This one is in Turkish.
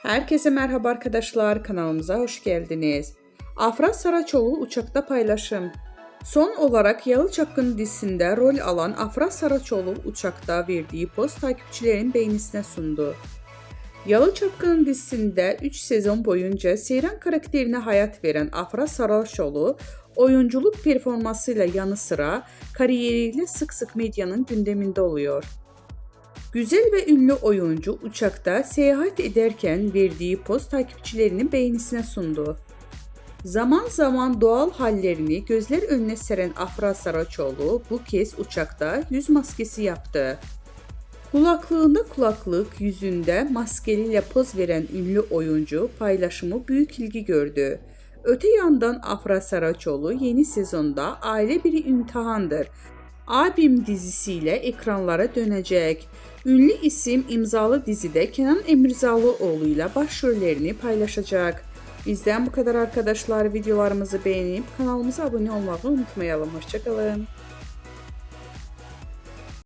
Herkese merhaba arkadaşlar, kanalımıza hoş geldiniz. Afra Saraçoğlu uçakta paylaşım. Son olarak Yalı Çapkını dizisinde rol alan Afra Saraçoğlu uçakta verdiği post takipçilerin beğenisine sundu. Yalı Çapkını dizisinde 3 sezon boyunca Seyran karakterine hayat veren Afra Saraçoğlu, oyunculuk performansıyla yanı sıra kariyeriyle sık sık medyanın gündeminde oluyor. Güzel ve ünlü oyuncu uçakta seyahat ederken verdiği poz takipçilerinin beğenisine sundu. Zaman zaman doğal hallerini gözler önüne seren Afra Saraçoğlu bu kez uçakta yüz maskesi yaptı. Kulaklığında kulaklık, yüzünde maskeliyle poz veren ünlü oyuncu paylaşımı büyük ilgi gördü. Öte yandan Afra Saraçoğlu yeni sezonda Aile Bir İmtihandır Abim dizisiyle ekranlara dönecek. Ünlü isim imzalı dizide Kenan Emirzalıoğlu ile başrollerini paylaşacak. Bizden bu kadar arkadaşlar. Videolarımızı beğenip kanalımıza abone olmayı unutmayalım. Hoşça kalın.